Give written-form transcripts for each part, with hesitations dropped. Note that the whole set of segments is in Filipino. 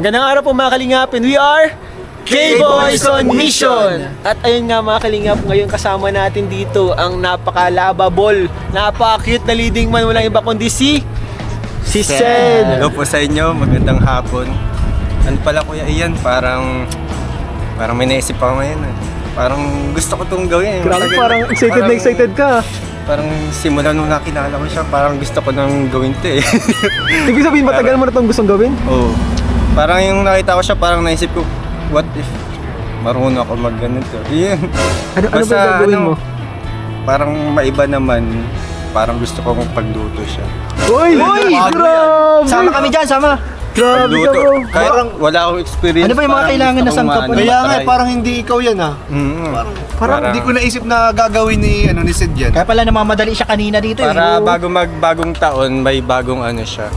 Magandang araw po mga kalingapin. We are K-Boys on Mission! At ayun nga mga kalingap, ngayon kasama natin dito ang napaka-lovable, napaka-cute na leading man, walang iba kundi si Sed. Hello po sa inyo, magandang hapon. Ano pala Kuya Ian, parang may naisip ako ngayon eh. Parang gusto ko itong gawin. Grabe, parang excited na excited ka. Parang simula nung nakilala ko siya, parang gusto ko nang gawin ito eh. Ibig sabihin, matagal mo na itong gustong gawin? Oo. Parang yung nakita ko siya, parang naisip ko, what if marunong ako mag-ganito? Yun. Ano ba yung gagawin mo? Parang maiba naman, parang gusto ko kong pagluto siya. Uy! Grabe! Sama kami dyan, sama. Grabe ka bro! Kahit wala akong experience. Ano ba yung mga parang kailangan gusto na kong sangkap? Kaya nga, matry. parang hindi ikaw yan ah. Parang Hindi ko naisip na gagawin ni Sid yan. Kaya pala namamadali siya kanina dito Para eh. bago magbagong taon, may bagong ano siya,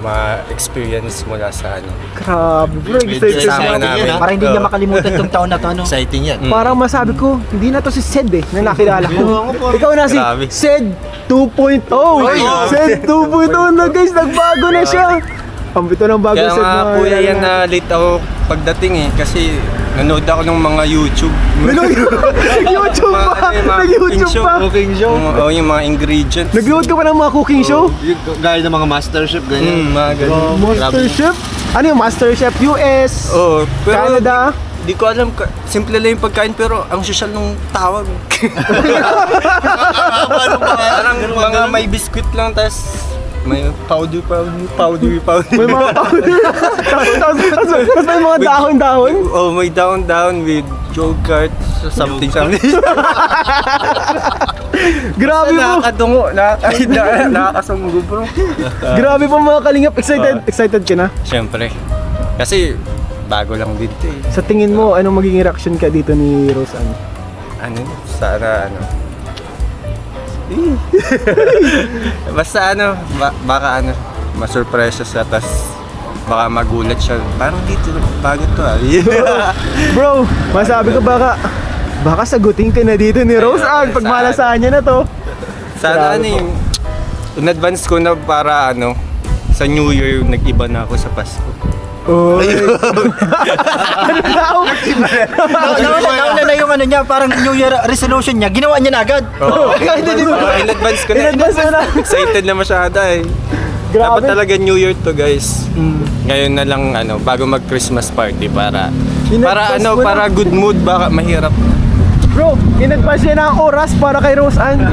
ma-experience mula sa ano. grabe bro, excited Sama na. namin. Para hindi niya makalimutan itong taon na to. Ano? Exciting yan. Parang masabi ko, hindi na to si Sed eh, na nakilala ko. Ikaw na si Grabe. Sed 2.0. Sed 2.0 na guys, nagbago na siya. Ang bito ng bago Kaya Sed nga mga po yan kailangan. na late ako pagdating eh, kasi nanood ako ng mga YouTube. YouTube pa! Nag-YouTube pa! Cooking show. Oo, yung mga ingredients. Nag-load ka pa ng mga cooking show? Gaya ng mga Masterchef, ganyan. Mga ganun. Masterchef? Ano yung Masterchef? US? Oo, pero Canada? di ko alam, simple lang yung pagkain pero ang social nung tawag. Parang mga may biscuit lang, tas may powder. May mga powder. Tapos may mga dahon-dahon. Oh, may down with yogurt, something. Grabe po. Nakakatungo, nakakasunggo bro. Grabe po mga kalingap. Excited ka na? Siyempre, kasi bago lang dito eh. Sa tingin mo, anong magiging reaction ka dito ni Roseanne? Ano, sana ano. Basta ano, baka ano, masurpresa siya, tas baka magulat siya. Parang dito, bago to ah. Bro, masabi ko baka sagutin ka na dito ni Roseanne pag malasahan niya na to. Sana ano yung, in advance ko na para ano, sa New Year, nag-iba na ako sa Pasko. Oh. Nauna na yung ano niya, parang New Year resolution niya, ginawa niya na agad. Oo. In advance ko na. In advance mo na. Excited na masyado eh. Dapat Grabe. talaga New Year to guys. Ngayon na lang ano, bago mag Christmas party para In-advance ano, mo na. para good mood, baka mahirap. Bro, in-advance niya na ang oras para kay Roseanne.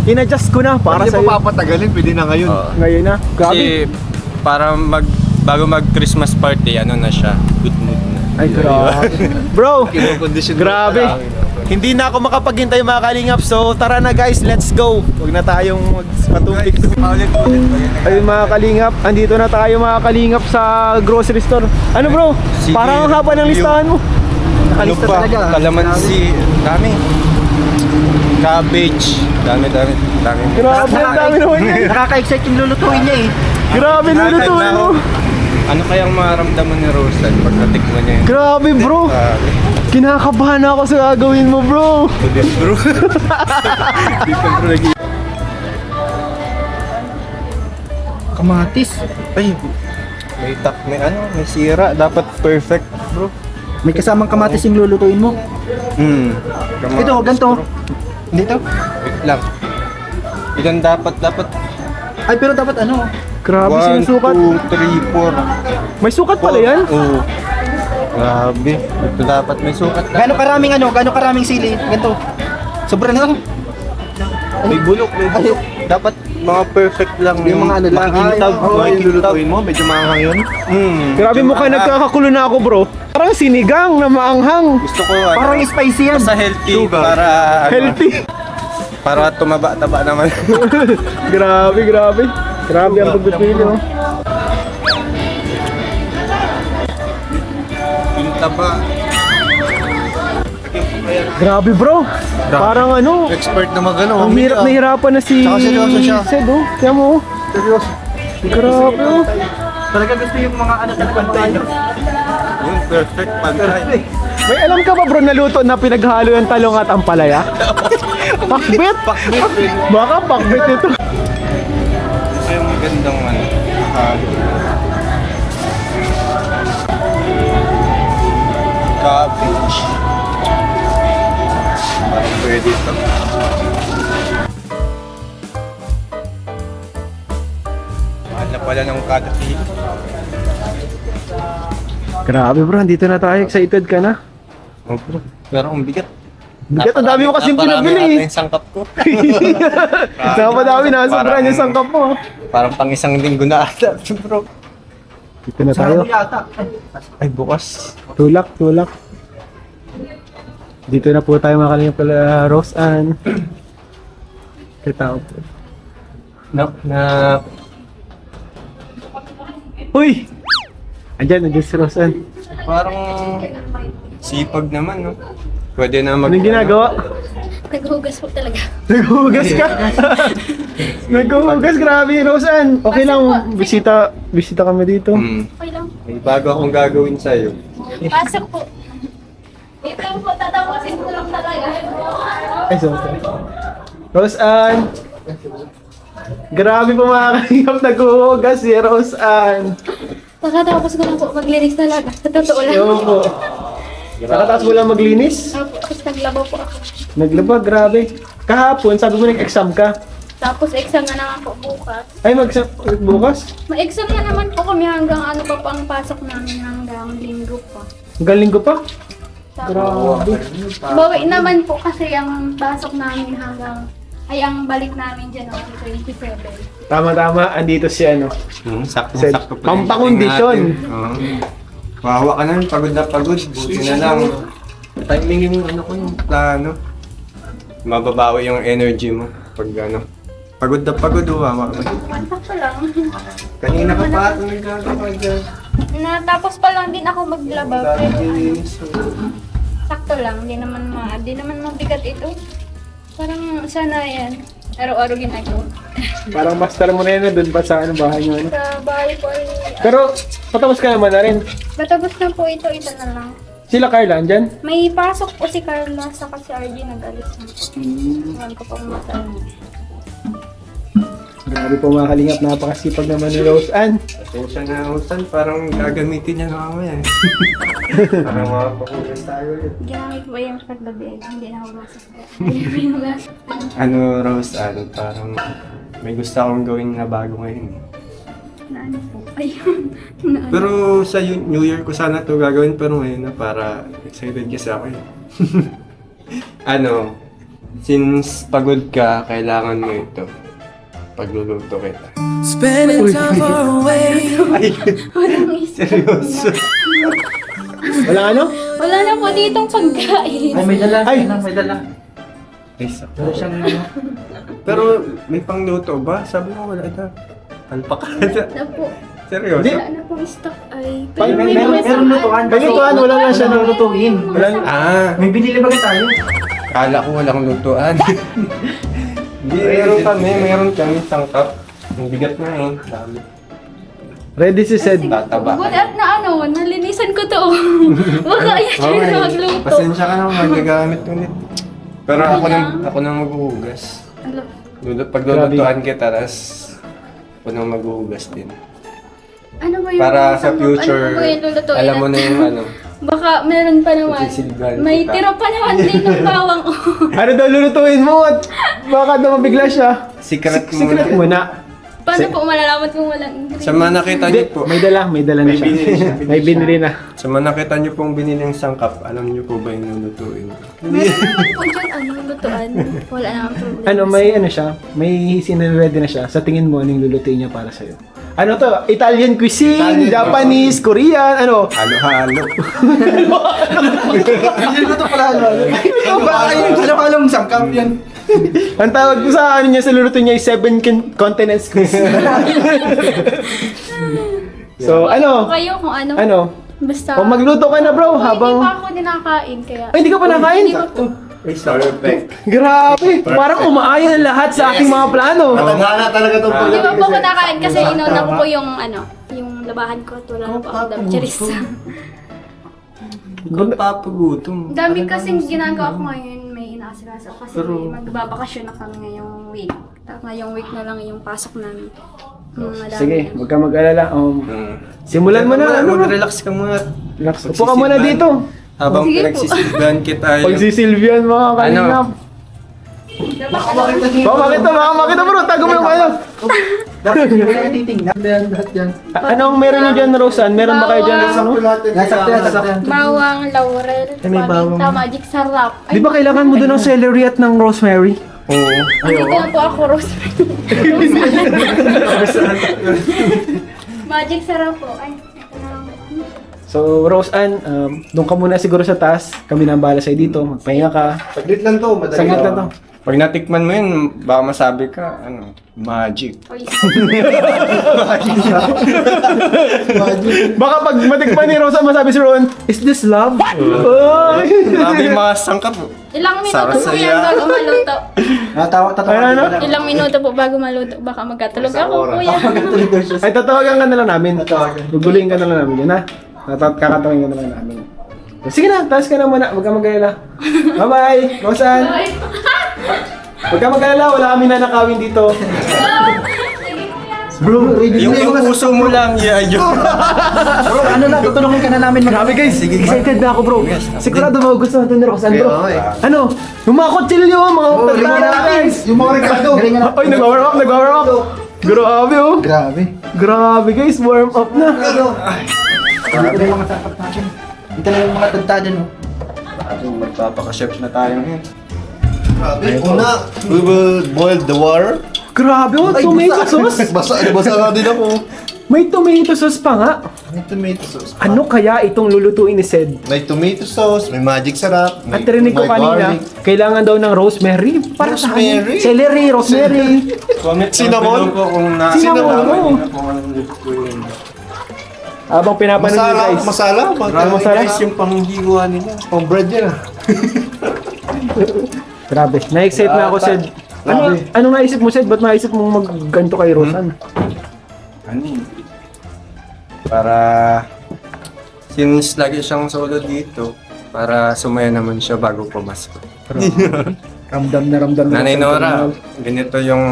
In-adjust ko na para Hindi sa'yo. pa papatagalin, pwede na ngayon. Ngayon na. Grabe. Kasi para bago mag Christmas party, ano na siya, good mood na. Ay, grabe. Bro, Kino-condition grabe. Hindi na ako makapaghintay mga kalingap. So tara na guys, let's go. Huwag na tayong magpatumpik. Paulit. Ayun mga kalingap, andito na tayo mga kalingap sa grocery store. Ano bro? Sige. Parang ang haba ng listahan mo. Ano Nakalista pa? talaga. Kalamansi, dami. Cabbage, dami. Grabe, ang dami naman yan. Nakaka-excite yung lulutuin niya eh. Grabe lulutuin mo. Ano kayang maramdaman ni Rosan pag natikman niya yun? Grabe bro. Kinakabahan na ako sa gagawin mo bro. Yes bro. Kamatis. Ay, may sira. Dapat perfect bro. May kasamang kamatis yung lulutuin mo. Ito, ganito. Dito. Wait lang. Ilan dapat? Ay, pero dapat ano? Grabe 1, sinusukat. 2, 3, 4. May sukat pala yan. Oo. Grabe. Ito dapat may sukat. Gano'ng karaming sili? Ganito. Sobra na lang. May bulok. Dapat mga perfect lang. Yung mga ano lang, makintab. yung lulutuin mo, medyo maanghang yun. Grabe mukha nagkakakulo na ako bro. Parang sinigang na maanghang. Gusto ko ano, Parang spicy yan. basta healthy para ano, Healthy. para tumaba-taba naman. Grabe. Grabe ang pagpipili oh. Yung taba. Grabe bro. Parang ano. Expert na magano. Ang hirap na hirapan na si Tsaka seryoso siya. Sed oh. Kaya mo oh. Seryoso. Grabe oh. Talaga gusto yung mga ano talaga maayos. Yung perfect pantay. May alam ka ba bro na luto na pinaghalo yung talong at ampalaya? Pakbit! Baka pakbit ito. Ito yung magandang ano. Cabbage. Parang pwede ito. Mahal na pala ng kada kilo. Grabe bro, dito na tayo. Excited ka na? Oh, bro. Pero ang bigat. Bigat, ang dami mo kasing Naparami pinabili. ata yung sangkap ko. Napadami na, sobrang Parang- yung sangkap mo. Parang pang isang linggo na ata, bro. Dito na tayo. yata. Ay, bukas. Tulak, tulak. Dito na po tayo makalinga pala Rose Ann. Kita po. Na Uy! Andyan si Rose Ann. parang sipag naman, no? Pwede na mag... Anong ginagawa? Naghuhugas po talaga. Naghuhugas ka? Naghuhugas, grabe Rose Ann. Okay lang, bisita kami dito. Okay lang. May bago akong gagawin sa'yo. Pasok po. Ito po, tatapusin ko lang talaga. Ay, sorry. Rose Ann! Grabe po mga kalingap, naghuhugas si Rose Ann. Pagkatapos ko lang po maglinis talaga. Sa totoo lang. Ewan po. Nakataas mo lang maglinis? Opo, tapos naglabaw po ako. Naglaba, grabe. Kahapon, sabi mo nag-exam ka. Tapos exam na naman po bukas. Ay, bukas? Ma-exam na naman po kami hanggang ano pa ang pasok namin hanggang linggo pa. Hanggang linggo pa? Tapos, Grabe. bawi naman po kasi ang pasok namin hanggang ay ang balik namin dyan ang 27. Tama-tama, andito si ano. Sakto-sakto pa. Pampakondisyon. Wawa ka na, pagod na pagod. Buti na lang. Timing yung ano ko yung plano. Mababawi yung energy mo. Pag ano. Pagod na pagod, wawa ka. Sakto lang. Kanina ka pa ito nagkakawa dyan. Natapos pa lang din ako maglaba. Pero ano, sakto lang. Di naman mabigat ito. Parang sana yan. Araw-araw ginagawa. Parang master mo na yun doon pa sa ano, bahay nyo. Ano. Sa bahay po ay... Pero, patapos ka naman na rin. Matapos na po ito na lang. Sila Carla, andyan? May pasok po si Carla sa si RG nag-alis na po. Ewan ko pa masaan. Grabe po mga kalingap, napakasipag naman ni Rose Ann. Pasensya na usan, parang gagamitin niya na mamaya. Parang makapakulas tayo ulit. Ginamit po yung pagbabiag. Hindi na ako masasabi. Ano, Rose, parang may gusto akong gawin na bago ngayon. Na ano po? Ayun. Na ano. Pero sa New Year ko sana to gagawin, pero ngayon na para excited kasi ako eh. Ano, since pagod ka, kailangan mo ito. Pagluluto kita. Spending time far away. Walang isa. Seryoso? Wala ano? Wala na po ditong pagkain. Ay, may dala. Ay! May dala. Ay, sakto. Dala siyang Pero may pangluto ba? Sabi mo wala na. Alpakada. Na po. Seryoso? Wala na pong stock ay. Ay, meron lutuan. May lutuan, wala lang siya ng lutuin. Ah, May binili ba tayo? kala ko walang lutuan. Hindi, meron kami sangkap. Ang bigat na eh. Dami. Ready si Sed. Tataba. Good at na ano, nalinisan ko to. Baka yan Okay. yung magluto. Pasensya ka na, magagamit ulit. Pero ako na maghuhugas. Paglulutuan kita, tas ako na maghuhugas din. Ano ba yung Para sa future, ano ba yung lulutuin alam mo na yung ano. Baka meron pa naman. Sisilbahan May kita. tira pa naman din ng bawang. Ano daw lulutuin mo? At baka daw mabigla siya. Secret Secret muna. muna. Paano po malalaman kung walang ingredients? Sa mga nakita niyo po, May dala na May siya. binili siya. May binili na. sa mga nakita niyo pong biniling sangkap, alam niyo po ba yung lulutuin? Meron naman po dyan lutuan. Wala naman problema. Ano, may ano siya, may sinready na siya. Sa tingin mo, anong lulutuin niya para sa'yo? Ano to? Italian cuisine, Italian, Japanese, Korean, ano? Halo-halo. Hindi ko ito pala. Baka yung halo-halong sangkap yan. Ang tawag ko sa ano niya sa lulutuin niya ay 7 continents cuisine. So, ano? Kayo kung ano. Ano? Basta. O magluto ka na bro, Hindi habang... pa ako dinakain kaya. Ay, hindi ka pa nakain? Hindi pa po. Perfect. Grabe! Parang umaayon ang lahat sa aking mga plano. Matanda na talaga itong Hindi pala. pa po ako nakain kasi inauna ko po yung ano, yung labahan ko at wala na po ako dami charis. Kung papagutom. Dami kasing ginagawa ko ngayon, may inaasikaso kasi magbabakasyon na kami ngayong week. Tapos ngayong week na lang yung pasok namin. Madami Sige, na. huwag ka mag-alala. Simulan mo na. Ano? Mag-relax ka muna. Relax. Upo ka muna dito. Habang Sige po. pinagsisilbihan kita yung... Pagsisilbihan mga kalingap. Baka makita bro, tago mo yung ano. Titingnan. Lahat yan. Anong meron nyo dyan, Rosan? Meron ba kayo dyan? Ano? Nasakto yan. Bawang laurel, may bawang. paminta, magic sarap. Di ba kailangan mo doon ng celery at ng rosemary? Oo. Dito na po ako, Rosemary. Magic sarap po. Ay, ito na lang. So, Roseanne, doon ka muna siguro sa taas. Kami na ang bahala sa'yo dito. Magpahinga ka. Saglit lang to, madali. Saglit lang to. Pag natikman mo yun, baka masabi ka, ano, magic. Oy, Baka pag matikman ni Rosa, masabi si Ron, is this love? Ay! Sabi mga sangkap. ilang minuto po Sarasaya. yan bago maluto. Ano? Ilang minuto po bago maluto. Baka magkatulog ako, kuya. Ay, tatawagan ka na lang namin. Gugulihin ka na lang namin, yun ha? Kakatawin ka na lang namin. Sige na, taas ka na muna. Huwag ka mag-alala. Bye-bye, Roseanne. Huwag ka mag-alala, wala kami nanakawin dito. Bro, ready Yung puso mo lang, yeah, yun. Bro, ano na, tutulungan ka na namin. Grabe guys, excited na ako bro. Sigurado magugustuhan ito ni Roseanne bro. Okay, Ano? Yung mga kutsilyo, mga Ringan na guys. Yung mga Ricardo. Ay, nag-warm up. Grabe oh. Grabe. Grabe guys, warm up na. Dito na yung mga sapat natin. Dito na yung mga tagtadan mo. Magpapaka-chef na tayo ngayon. Grabe, una, we will boil the water. Grabe oh, tomato sauce. Basa nga din ako. May tomato sauce pa nga. May tomato sauce. Ano kaya itong lulutuin ni Sed? May tomato sauce, may magic sarap, may, At rinig ko may kanina, garlic. kailangan daw ng rosemary. Para sa Rosemary? Celery, rosemary. Comment Cinnamon? below po kung na... Cinnamon, oo. Kung anong lutuin. Habang pinapanood nyo guys. Masala. Grabe masarap. guys yung panghiwa nila. Pang bread yan ah. Grabe, na-excite na ako Sed. Ano naisip mo Sed? Ba't naisip mo magganto kay Roseanne? Ano yun? Para... Since lagi siyang solo dito, para sumaya naman siya bago pumasok. Ramdam na ramdam na. Nanay Nora, ganito yung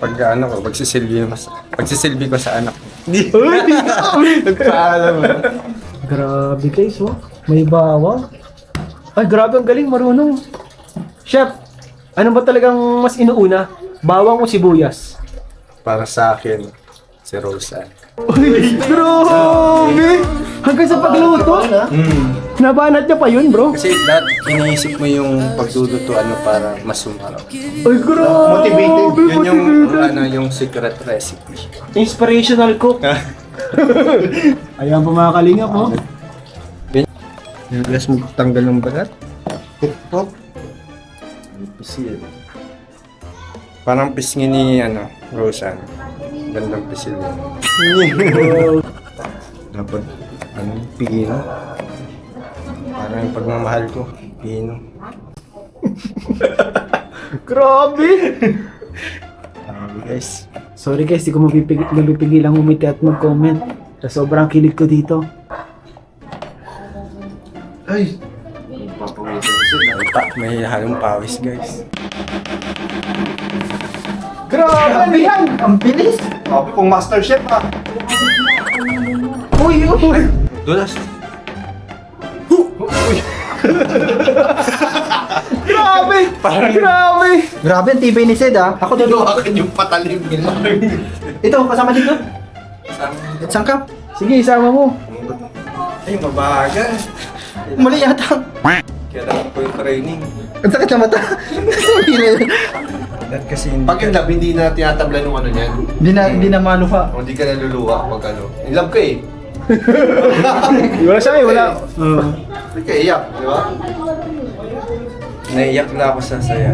pagsisilbi ko sa anak ko. Nagpaalam mo. Grabe guys, oh. May bawang. Ay, grabe, ang galing, marunong. Chef, ano ba talagang mas inuuna? Bawang o sibuyas? Para sa akin, si Roseanne. Uy, grabe! Hanggang sa pagluto? Nabanat niya pa yun, bro. Kasi iniisip mo yung pagluluto para mas sumarap. Ay, grabe! Motivated. Yun yung yung secret recipe. Inspirational cook. Ayan po mga kalingap, oh. Yung last mo tanggal ng balat? Pop. Pisil. Parang pisngi ni Roseanne. Gandang pisil yan. Dapat pino. Parang yung pagmamahal ko, pino. Grabe! Guys. Sorry guys, di ko mapipigilang umiti at mag-comment. Sa sobrang kilig ko dito. Ay, May halong pawis guys. Grabe yan! Ang bilis. sabi pong master chef ah. Uy, uy. Dulas. Grabe! Grabe! Grabe, ang tibay ni Sed ah. Ako dito. Akin yung patalim nila. Ito, kasama dito. Sangkap. Sige, isama mo. Ay, mabagal. Mali yata. Kailangan ko yung training. Ang sakit sa mata. Dahil kasi hindi Pag in love, hindi na tinatabla nung ano niyan. Hindi na maluha. O hindi ka naluluwa pag ano. In love ka eh. Wala siya eh, wala. Hindi ka iyak, di ba? naiyak na ako sa saya.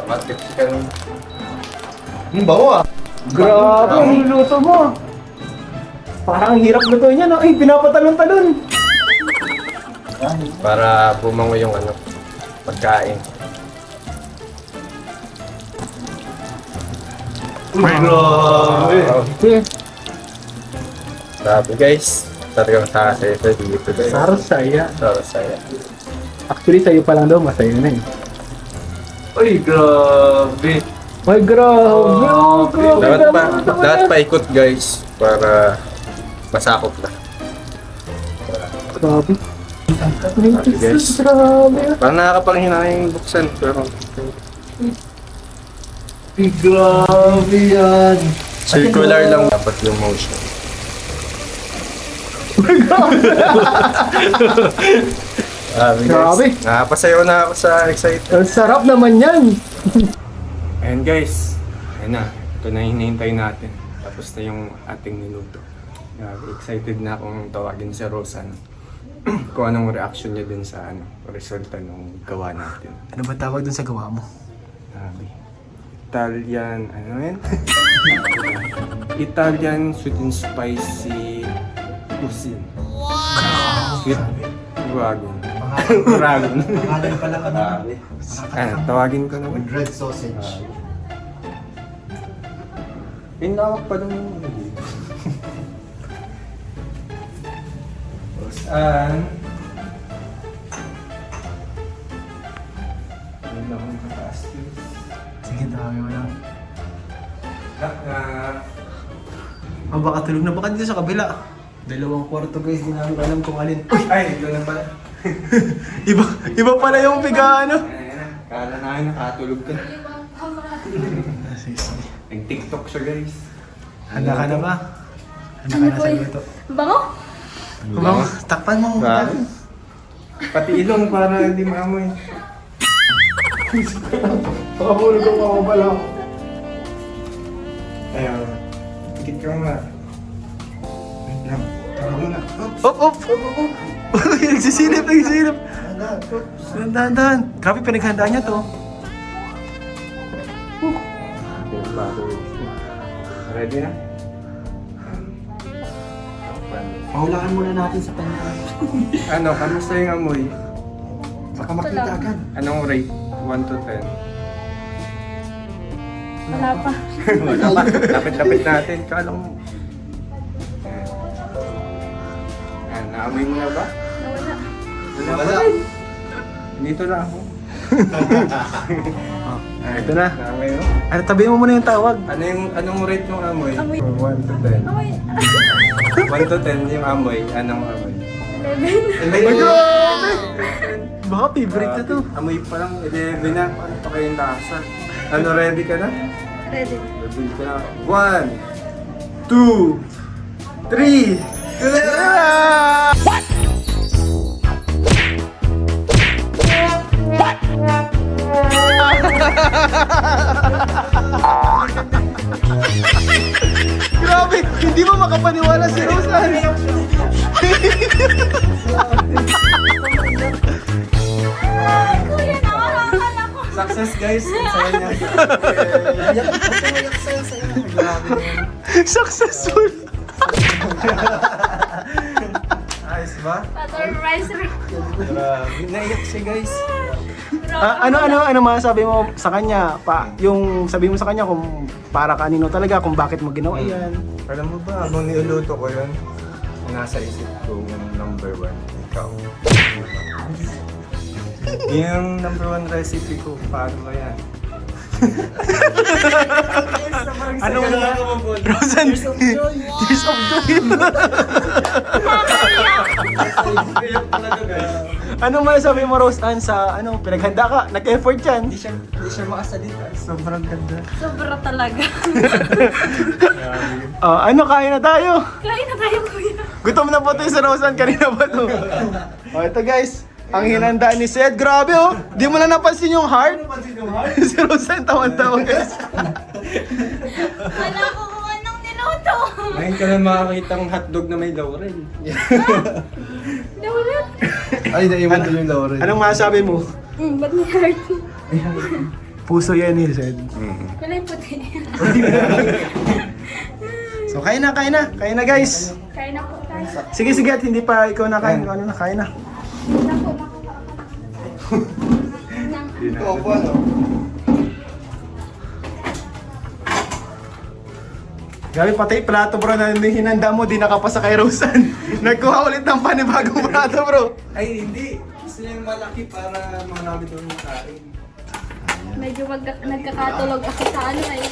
Matik ka nung Bawa ah. Grabe, ang niluto mo. Parang ang hirap lutuin yan. Ay, pinapatalon-talon. para bumango yung pagkain. Grabe. Grabe guys. Talagang saya sa dito guys. Sarasaya. Sarasaya. Actually, sa'yo pa lang daw, masaya na eh. Ay, grabe. Ay, grabe. Oh, grabe. Dapat pa ikot guys para Masakop na. Grabe. Guys. Parang nakakapanghinayang buksan, pero Grabe yan. circular lang dapat yung motion. Grabe. Nakapasayaw na ako sa excited. Ang sarap naman yan. Ayan guys, ayan na. Ito na hinihintay natin. Tapos na yung ating niluto. Excited na akong tawagin si Rosan. Kung anong reaction niya dun sa resulta ng gawa natin. Ano ba tawag dun sa gawa mo? Grabe. Italian, ano yan? Italian sweet and spicy cuisine. Wow! Sweet dragon. Dragon. Pangalan pala ka na. Ayan, tawagin ko naman. With red sausage. Inawak pa nung Rosan. Ayun na akong kapastis. Sige, dami mo lang. Knock. Baka tulog na baka dito sa kabila. 2 kwarto guys, di namin alam kung alin. Ay, ito na pala. Iba pala yung piga ano. Ayan na. Kala na nakatulog ka. Nag-TikTok siya guys. Handa ka na ba? Handa ka na sa luto. Bango? Mama, takpan mo. Grabe. Pati ilong para hindi maamoy. Pakabulog ko pa pala. Ayun. Tikit ka nga. Wait lang. Tara muna. Op! Nagsisilip. Dahan. Grabe, pinaghandaan niya to. Ready na? Pahulaan muna natin sa kanya. Ano, kamusta yung amoy? Baka makita agad. Anong rate? 1 to 10? Wala pa. Wala pa. Lapit-lapit natin. Kala mo. Ayan, naamoy mo na ba? Nawala. Wala. Dito na ako. Ito na. Naamoy mo? Ano, tabihin mo muna yung tawag. Anong rate ng amoy? Amoy. 1 to 10. Amoy. 1 to 10 yung amoy. Anong amoy? 11. Baka favorite na to. Amoy pa lang. 11 na. Paano pa kayong lasa? Ano, ready ka na? Ready. Ready ka na. 1, 2, 3. Grabe, hindi mo makapaniwala si Rosan. Kuya, nawawalan ako. Success guys! Saya niya. Successful. Ayos ba? Surprise rin. Grabe. Naiyak siya guys. Ano masasabi mo sa kanya? Yung sabi mo sa kanya kung para kanino talaga, kung bakit mo ginawa yan. Alam mo ba, habang niluluto ko yun, nasa isip ko yung number 1, ikaw. Yung number 1 recipe ko, paano ba yan? Ano mo na? Rosan, Tears of Joy. Ano masasabi mo, Rosan, sa pinaghanda ka? Nag-effort yan. Hindi siya makasalita. Sobrang ganda. Sobra talaga. Kain na tayo. Kain na tayo, kuya. Gutom na po tayo sa Rosan, kanina ba to? Ito guys, ang hinanda ni Seth. Grabe oh, di mo na napansin yung heart? Si Rosan, tawan-tawa guys. Wala ko kung anong niluto. Ngayon ka na makakita ng hotdog na may laurel. Naulat. Ay, naiwan ko yung Lauren. Anong masasabi mo? Ba't may heart? Puso yan ni Seth. Kulay puti. So kain na guys. Kain na po tayo. Sige, at hindi pa ikaw nakain. Kain na. Naku. Ikaw pa, no? Grabe, pati plato bro na hinanda mo, di nakapasa kay Rosan. Nagkuha ulit ng panibagong plato bro. Ay, hindi. Gusto niya yung malaki para marami doon makain. Medyo nagkakatulog ako sa ano eh.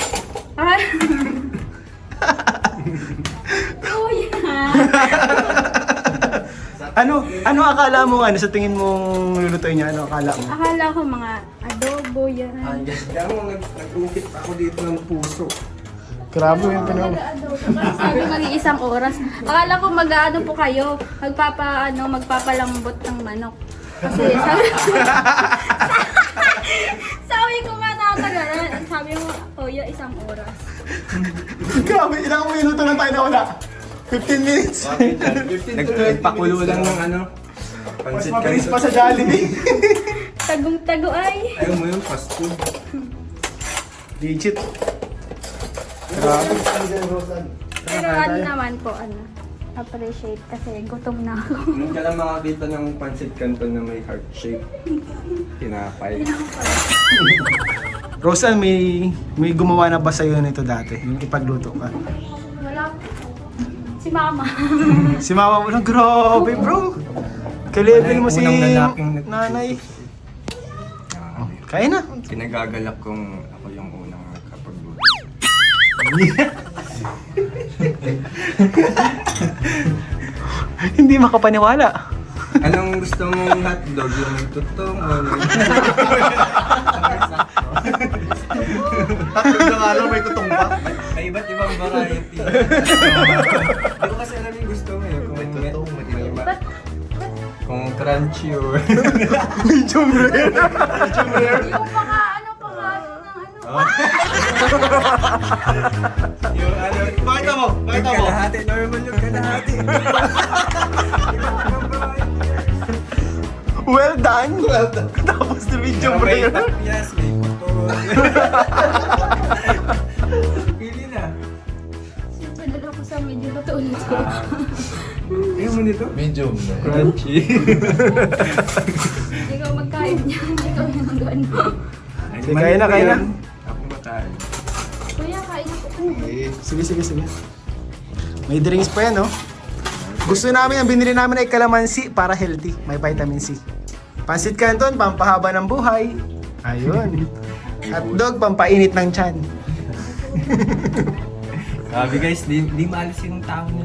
Kuya. Ano akala mo sa tingin mong lulutuin niya? Ano akala mo? Akala ko mga adobo yan. Kaya mo, nag-ukit ako dito ng puso. Grabe yung pinag... Sabi mag-iisang oras. Akala ko mag-ano po kayo, magpapalambot ng manok. Kasi sabi ko nga natagalan. Sabi mo, Toyo, 1 oras. Grabe, ilang minuto lang tayo nawala. 15 minutes. Nagpakulo lang ng Mas pansit mabilis pa canton. sa Jollibee. Tagong-tago ay. Ayaw mo yung fast food. Legit. Grabe. Pero ano naman po, appreciate kasi gutom na ako. Nung ka lang makakita ng pansit canton na may heart shape. Tinapay. Rosan, may gumawa na ba sa'yo nito dati? Yung ipagluto ka? Wala. Si Mama. Si mama mo na, grabe bro. Ka-level mo si Unang lalaking nanay. Oh, kaya na. Pinagagalak kong ako yung unang kapagluto. Hindi makapaniwala. Anong gusto mong hotdog? Yung tutong o yung... Tatlong na nga lang, may tutong pa. May iba't ibang variety. Hindi ko kasi alam yung gusto mo eh. Kung may tutong, kung crunchy or... Medium rare. Yung mga yung ano... Pakita mo! Yung kalahati. Normal yung kalahati. Well done. Well done. Tapos na medium May rare. tapyas, may puto. Pili na. Padala ko sa medyo natulog ko. Ayaw mo nito? Medium. Crunchy. Ikaw magkain niyan. Ikaw yung nag-ano. Sige, kaya na, kaya na. Ako makain. Kuya, kain ako. Sige. May drinks pa yan, no? Gusto namin, ang binili namin ay calamansi para healthy. May vitamin C. Pansit canton, pampahaba ng buhay. Ayun. Hotdog, pampainit ng tiyan. Sabi guys, di maalis yung tao niya.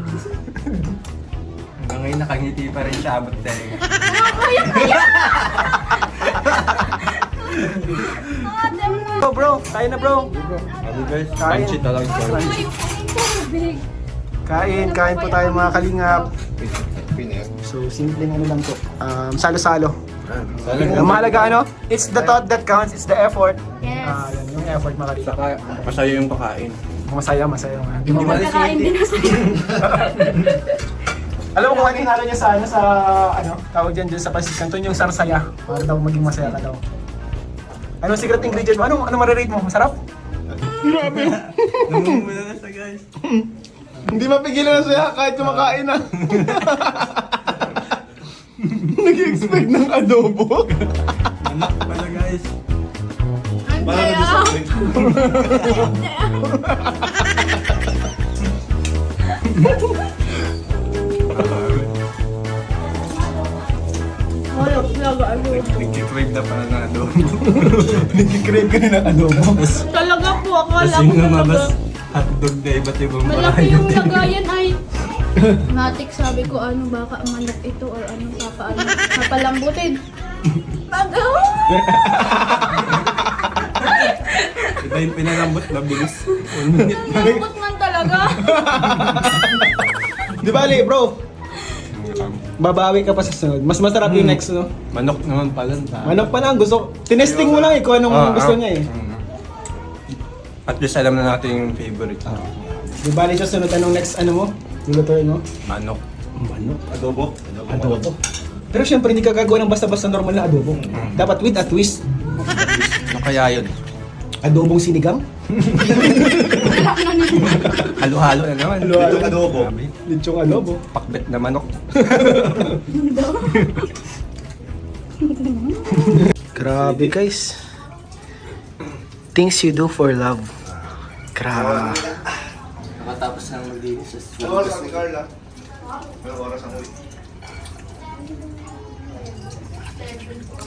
Hanggang ngayon nakangiti pa rin siya, abot tayo. Bro, kain na bro. Sabi guys, Kain. pansit na lang siya. Ay, yung tubig. Kain po tayo mga kalingap. So, simpleng lang to. Salo-salo. Ang mahalaga it's the thought that counts, it's the effort. Yes. Yan, yung effort mga kalingap. Saka, masaya yung pakain. Masaya. Hindi mo magkakain din ako. Alam mo kung ano yung niya sa tawag dyan sa pansit canton, yung sarsaya. Para daw maging masaya ka daw. Anong secret ingredient mo? Ano marirate mo? Masarap? Grabe. Namumula na siya guys. Hindi mapigilan na siya kahit kumakain na. Nag-expect ng adobo. Anak pala guys. Nagkikrave na pala na adobo. Nag-crave ka na ng adobo. Talaga po, akala Kasi ko yung lumabas, talaga. hotdog na iba't ibang Malaki yung lagayan ay. Matik, sabi ko baka manok ito or papalambutin. Tagaw! Iba yung pinalambot, mabilis. 1 minute. Lambot man talaga. Di ba, Ali, bro? Babawi ka pa sa sunod. Mas masarap yung next, no? Manok naman pala. Manok pa lang, gusto. Tinesting mo lang kung anong gusto niya eh. At least alam na natin yung favorite. Di ba, Ali, sa sunod, anong next, mo? Lulutuin mo? Manok. Manok. Adobo. Adobo. Pero syempre, hindi ka gagawa ng basta-basta normal na adobo. Dapat with a twist. Ano kaya yun? Adobong sinigang? Halo-halo na naman. Halo-halo. Itong adobo. Grabe. Litsong adobo. Pakbet na manok. Grabe guys. Things you do for love. Grabe. Nakatapos na maglinis sa swim. Ano oras ni Carla? Ano oras ang uwi?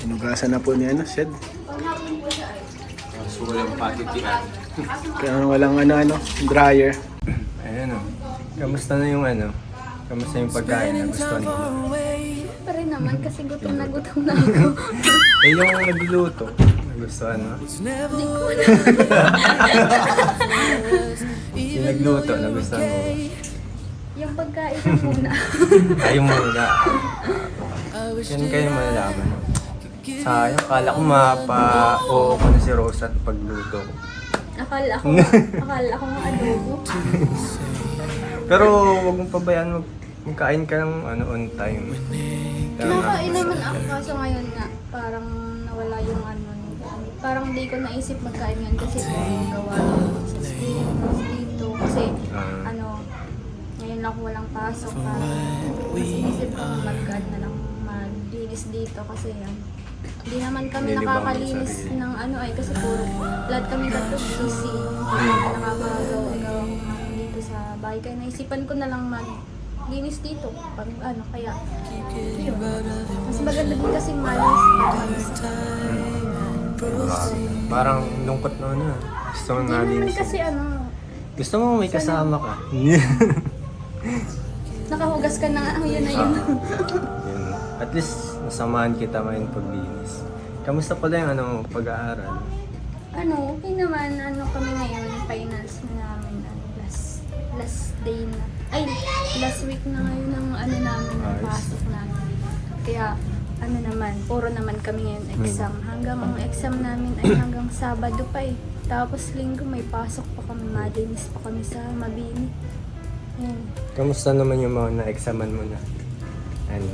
Sinugasan na po ni Shed. So, walang patitian. Kaya walang dryer. Ayan o. Kamusta na yung Kamusta yung pagkain na gusto Spending time niyo? far away. Siyempre naman, kasi gutom na ako. Eh, yung nagluluto, nagustuhan mo? Yung nagluto, nagustuhan mo? Yung pagkain na muna. Ayaw muna. Yan kayo malalaman. Sayang, kala ko mapa-oo ko na si Rosa at pagluto ko. Akala ko nga adobo. Pero huwag mong pabayaan, magkain ka ng on time. Kinakain naman ako, kaso ngayon nga, parang nawala yung parang hindi ko naisip magkain ngayon kasi gawa sa school dito. Kasi ngayon lang ako walang pasok. Mas inisip ko na lang maglinis dito kasi hindi naman kami Nilibang mo nakakalinis sarili. ng kasi puro lahat kami tatlong busy. Nakakagawa dito sa bahay. Kaya naisipan ko na lang maglinis dito. Pag kaya yun. Mas maganda din kasi malis. Parang lungkot na na. Gusto mo Hindi naman nalinis. kasi Gusto mo may kasama ka. nakahugas ka na nga, yun na yun. Yun. At least nasamahan kita ngayon paglinis. Kamusta pala yung pag-aaral? Okay naman, kami ngayon, finals na namin, last day na. Ay, last week na ngayon ng namin, ng Ayos. pasok namin. Kaya, naman, puro naman kami ngayon exam. Hanggang ang exam namin ay hanggang Sabado pa eh. Tapos linggo may pasok pa kami, madinis pa kami sa Mabini. Yan. Kamusta naman yung mga na-examan mo na?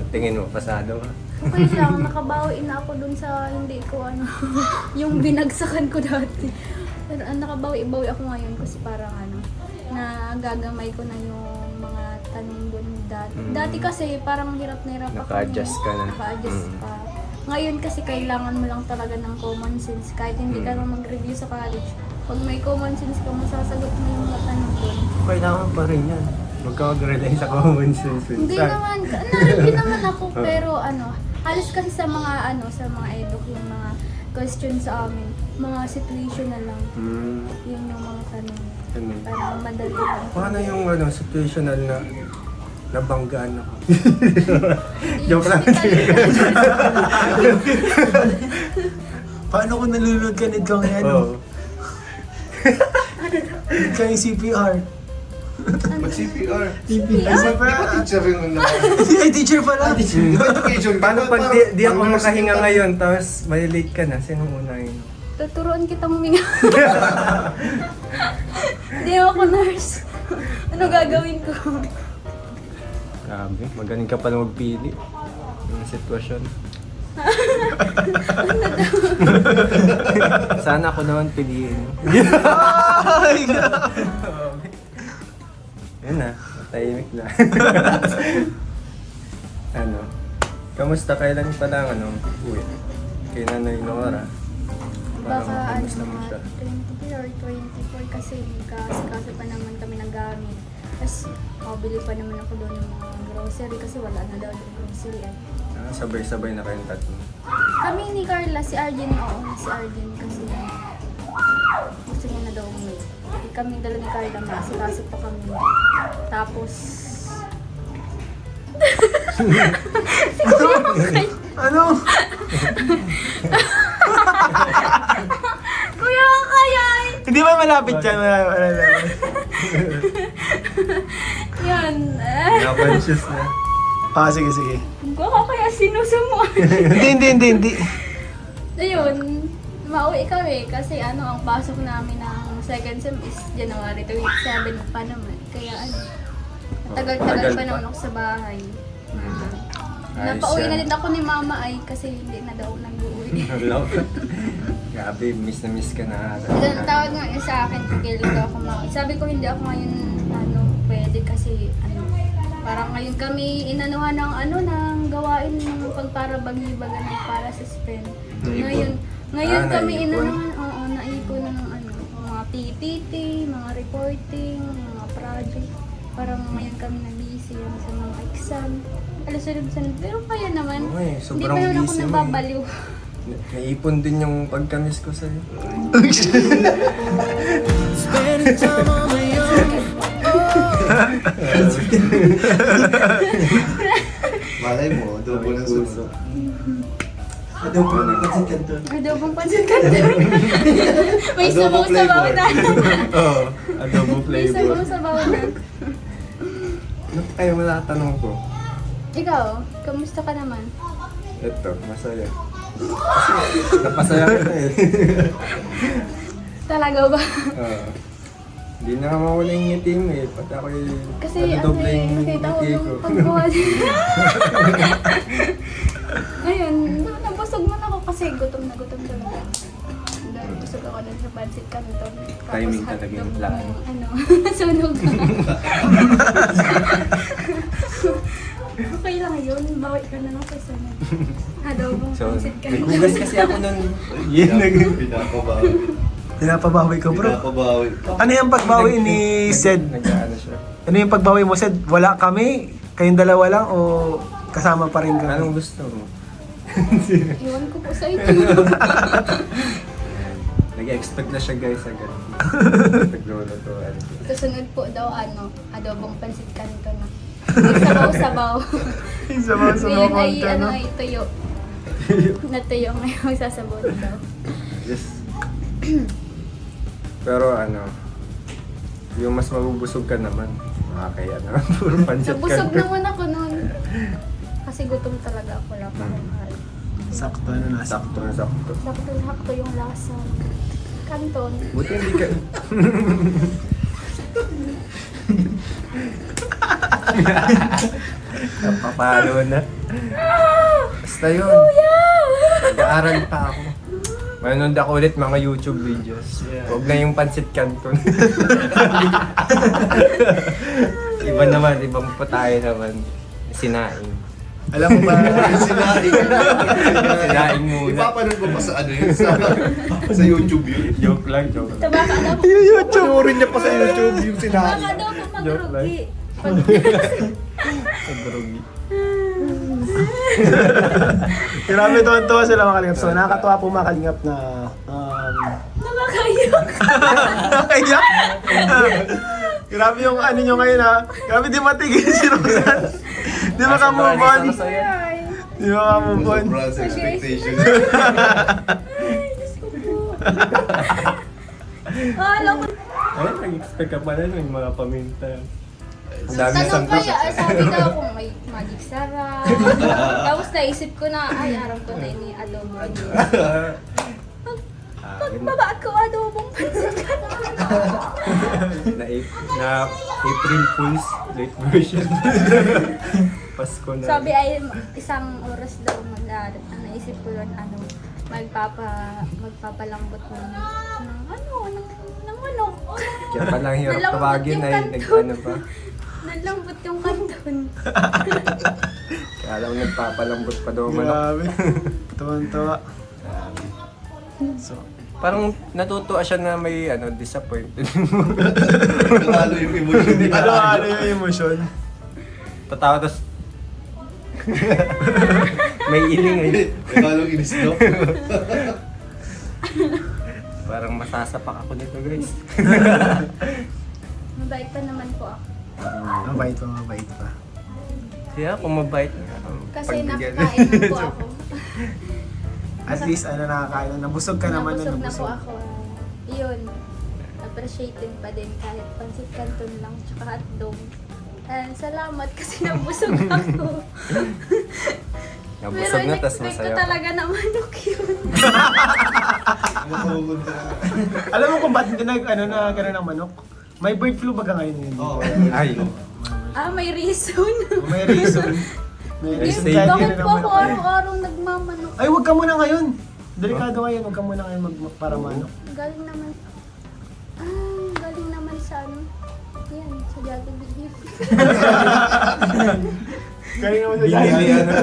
Tingin mo, pasado ka? Okay lang, nakabawi na ako dun sa hindi ko yung binagsakan ko dati. Pero nakabawi-bawi ako ngayon kasi parang nagagamay ko na yung mga tanong dun dati. Dati kasi parang hirap na hirap ako. Naka-adjust ka na. Naka-adjust pa. Ngayon kasi kailangan mo lang talaga ng common sense. Kahit hindi ka naman mag-review sa college, pag may common sense ka, masasagot mo yung mga tanong dun. Kailangan pa rin yan. Huwag ka mag-rely sa common sense. Hindi naman, nareview naman ako, pero halos kasi sa mga sa mga eduk, yung mga questions sa amin, mga situational lang. Yun yung mga tanong. Parang madali lang. Paano yung situational na nabanggaan ako? Joke lang. Paano kung nalulunod ka nito ang Oo. Ito yung CPR. Mag-CPR. CPR? Teacher rin mo na. Ay, teacher pala. Education. Paano pag di ako makahinga ngayon, tapos malilate ka na, sino unahin? Tuturuan kita huminga. Hindi ako nurse. Ano gagawin ko? Grabe, magaling ka pala magpili ng sitwasyon. Sana ako naman piliin. Yun na, tahimik na. Kamusta? Kailan pa lang uwi? Kay Nanay Nora. Para Baka makamusta mo siya. 23 or 24 kasi kasi pa naman kami ng gamit. Tapos bili pa naman ako doon ng mga grocery kasi wala na daw yung grocery. Sabay-sabay na kayong tatlo. Kami ni Carla, si Arjen kasi gusto niya na daw umuwi. Kami dalawa ni Carla, masikaso pa kami. Tapos Ano? Kuya Kakayay! Hindi ba malapit dyan? Yun. Na-conscious na. Sige. Kuya Kakayay, sinusumo. Hindi. Ayun, mauwi kami kasi ang pasok namin ng second sem is January 27 pa naman. Kaya tagal-tagal pa naman ako sa bahay. Ayos Napauwi yan. na din ako ni mama kasi hindi na daw nag-uwi. Grabe, miss na miss ka na. Tawag nga niya sa akin, kailan daw ako mauwi. Sabi ko hindi ako ngayon pwede kasi parang ngayon kami inanuhan ng gawain ng pagparabag-ibagan para sa SPEN. Ngayon kami naipon. inanuhan, naipon ng mga PPT, mga reporting, mga project. Parang ngayon kami na-busy sa mga exam. Sunod-sunod. Pero kaya naman, Okay, hindi sobrang pa naman ako busy mo eh. nababaliw. Naipon din yung pagkamis ko sa'yo. Spending time on my own. Malay mo, double ng sunod. Adobong pansit canton. May sabaw-sabaw na. Oo, adobo May flavor. sabaw-sabaw na. Ano pa kayo tanong ko? Ikaw, kamusta ka naman? Ito, masaya. Kasi napasaya ko na eh. Talaga ba? Hindi na nga mawala yung ngiti mo eh. Pati ako Kasi nadodoble yung nakita ko ngiti yung ko. pagbuhat. Ayun, nabusog man ako kasi gutom na gutom talaga. Dahil busog ako dun sa pancit canton. Tapos Timing talaga yung hotdog plan. ng, sunog. Okay lang yun, bawi ka na lang sa sunod. Adobong So, pancit may canton. hugas kasi ako nun. Yun Pinapabawi. Pinapabawi ko, bro. Pinapabawi. Ano yung pagbawi ni Sed? Nag-ano siya. Ano yung pagbawi mo, Sed? Wala kami? Kayong dalawa lang o kasama pa rin kami? Anong gusto mo? Iwan ko po sa inyo. Nag-expect na siya guys agad. Naglolo to. Ano. Susunod po daw, adobong pancit canton na. May sabaw-sabaw. Sabaw-sabaw Ngayon ay, konta, no? ay tuyo. Natuyo ngayon, magsasabaw na daw. Yes. Pero yung mas mabubusog ka naman. Makakaya naman. Puro pancit Nabusog canton. naman ako noon. Kasi gutom talaga ako, wala pa akong kain. Sakto na nasa. Sakto na sakto. Sakto yung lasa. Canton. Buti hindi ka... Napapalo na. Basta yun. Nag-aaral pa ako. Manonood ako ulit mga YouTube videos. Huwag na yung pancit canton. Iba naman, ibang putahe naman. Sinaing. Alam mo ba? Sinaing. Sinaing muna. Ipapanood ko pa sa ano yun, sa YouTube yun. Joke lang, joke lang. Baka daw, Panoorin niya pa sa YouTube yung sinaing. baka daw po magrugi. Nagrugi. Grabe, tuwan-tuwa sila mga kalingap. So, nakakatuwa po mga kalingap na... Nakakayok. Kaya? Grabe yung ano nyo ngayon ha. Grabe di matigil si Rosan. Di makamove on. Di makamove on. Sobrang sa expectation. Ay, Diyos ko po. Alam ko. Ay, nag-expect ka pala ng mga paminta. Ang dami Tanong sangkap. kaya, sabi daw kung may magic sarap. Tapos naisip ko na, ay, aram ko na ini adobo. Pagbabaat ko adobong pansit canton. na April Fool's late version. Pasko na. Sabi ay isang oras daw naisip ko yun, magpapalambot ng manok. Kaya palang hirap Nalambot tawagin yung ay kanton. nag-ano pa. Nalambot yung kanton. Kaya alam nagpapalambot pa daw manok. Grabe. Tuwan-tuwa. So, Parang natutuwa siya na may disappointed. Lalo yung emotion ni ano yung emosyon? Tatawa tas may iling eh. Lalo inis, no? Parang masasapak ako nito guys. Mabait pa naman po ako. Mabait pa. Kaya kung mabait nga. Kasi pagbigyan. nakakain na po ako. At least nakakain na. Nabusog ka naman na Nabusog na po nabusog. ako. Iyon. Appreciated pa din kahit pancit canton lang tsaka hotdog. Salamat kasi nabusog ako. Nabusog na tas in-expect ko masaya pa. talaga na manok yun. Makukunta. Alam mo kung ba't hindi nagkaroon ng manok? May bird flu baga ngayon yun? Oo. Ay, May reason. May reason. May reason Say kahit Bakit hindi po na ako manok. araw-araw nagmamanok? Ay, wag ka muna ngayon. Delikado ngayon, wag ka muna ngayon para manok. Galing naman. Galing naman sa yan, sa Jollibee. Kaya naman sa binili Jollibee.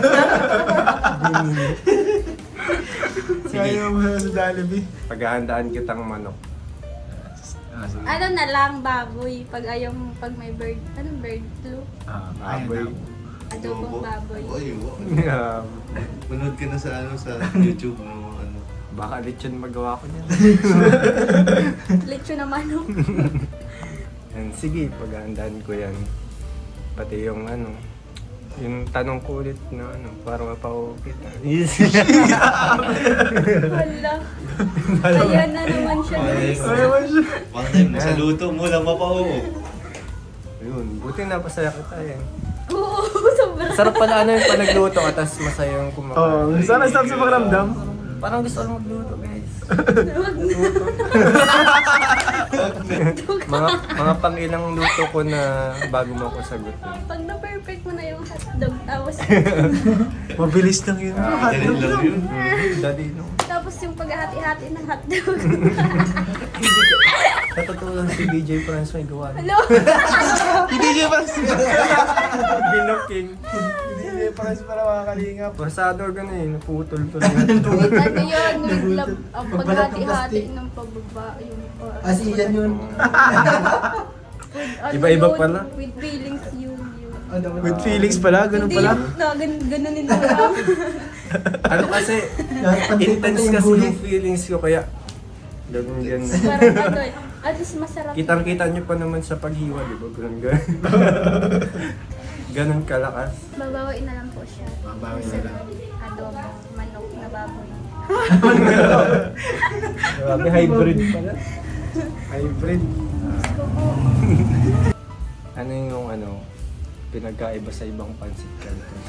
Sige, Kaya naman sa Jollibee. paghahandaan kitang manok. Ano na lang, baboy. Pag may bird, bird flu? Baboy. Adobong baboy. Oy, manood ka na sa YouTube no, Baka lechon magawa ko niya. Lechon na manok. And sige, paghahandaan ko yan. Pati yung Yung tanong ko ulit na ano, para mapauwi kita. Wala. Ayan na naman siya. One time mo sa luto mo lang mapao. Ayun, buti napasaya kita eh. Oo, sobra. Sarap pala ano yung panagluto ka, tapos masaya yung kumakain. Oh, sana stop sa pakiramdam. Parang gusto ko magluto guys. mga pang-ilang luto ko na bago mo ako sagutin. Pag na-perfect mo na yung hotdog, tapos Mabilis lang yun. Dali lang yun. Dali no. tapos yung paghahati-hati ng hotdog. Natutulong si BJ Franz may gawa. Hello? Hindi niya pa Binoking. Hindi niya pa para mga kalingap. Pasado ka na eh, naputol to na. Ano yun? With love, ang paghati-hati ng pababa. Yung Yan yun. ano Iba-iba yun, pala. With feelings yun. With feelings pala, ganun Hindi, pala. ganunin mo lang. Ano kasi, intense kasi yung feelings ko kaya ganun. Parang ano, at least masarap. Kitang-kita nyo pa naman sa paghiwa, di ba? Ganun. Ganun kalakas. Babawain na lang po siya. Babawain na lang. Adobo, manok na baboy. Grabe, hybrid pala. Hybrid. Ano yung ano, pinagkaiba sa ibang pansit canton?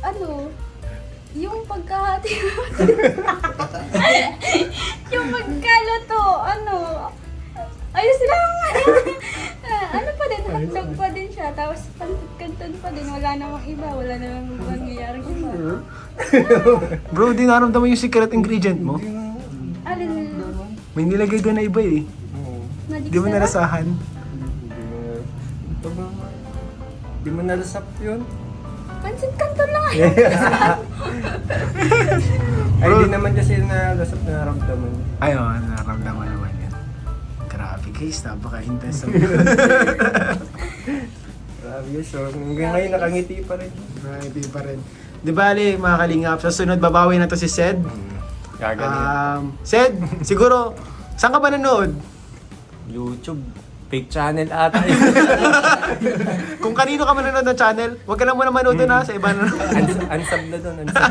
Ano? Yung pagkahati. Yung pagkaluto, ano? Ayos lang. Ano pa din, hotdog pa din siya. Tapos pancit canton pa din. Wala namang iba. Wala namang mangyayaring iba. Bro, di naramdaman yung secret ingredient mo? Alin? May nilagay doon na iba eh. Oo. Magic Di mo sarap? nalasahan. Di mo nalasap yun? Pancit canton lang. Ay, di naman kasi nalasap na naramdaman. Ay, oo, naramdaman naman yan. Grabe guys, napaka-intense. Grabe, so hanggang ngayon nakangiti pa rin. Hindi pa rin. Di bali, mga kalingap, sa sunod babawi na to si Sed. Gagaling. Sed, siguro, saan ka ba nanood? YouTube. Fake channel ata. Kung kanino ka manonood ng channel, huwag ka na muna manood doon ha, sa iba na Unsub na doon. Unsub.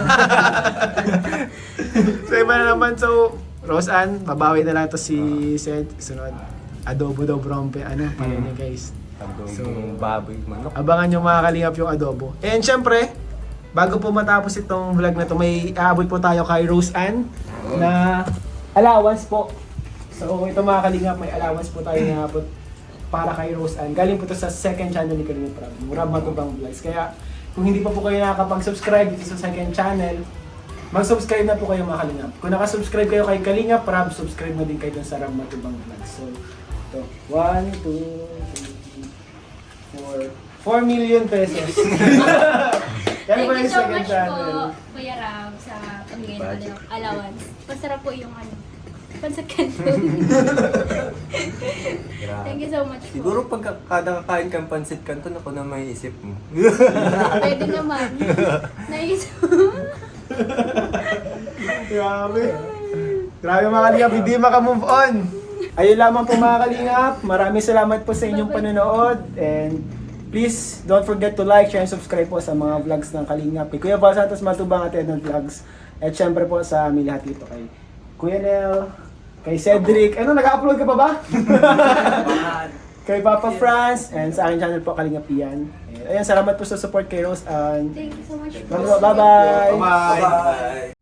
sa iba na naman. So, Roseanne, babawi na lang to si Sed. Sunod, adobo daw brompe, ano, pala niya guys. Yung baboy manok. Abangan nyo mga kalingap yung adobo. And syempre, bago po matapos itong vlog na to, may aabot po tayo kay Roseanne na allowance po. So ito mga kalingap, may allowance po tayo na aabot para kay Roseanne. Galing po to sa second channel ni Kalingap Rab, Rab Matubang Vlogs. Kaya kung hindi pa po kayo nakakapag-subscribe dito sa second channel, mag-subscribe na po kayo mga kalingap. Kung nakasubscribe kayo kay Kalingap Rab, subscribe na din kayo dun sa Rab Matubang Vlogs. So ito, 1, 2, 3, 4 million pesos. Yan po Thank you yung so second much channel. po, Kuya Ram, sa pagbigay ng allowance. Masarap po yung ano, pancit canton. Thank you so much po. Siguro pag kada kakain kang pansit canton, ako na may isip mo. Pwede naman. Naisip. Grabe. Grabe mga kalingap, hindi maka-move on. Ayun lamang po mga kalingap. Maraming salamat po sa inyong panonood. And please, don't forget to like, share, and subscribe po sa mga vlogs ng Kalingap. Kay Kuya Val Santos Matubang at Ednon Vlogs. At syempre po sa aming lahat dito kay Kuya Nel, kay Cedric. Ano, nag-upload ka pa ba? Kay Papa Franz, and sa aking channel po Kalingap Ian. And ayan, salamat po sa support kay Rose. And Thank you so much po. bye-bye! Bye!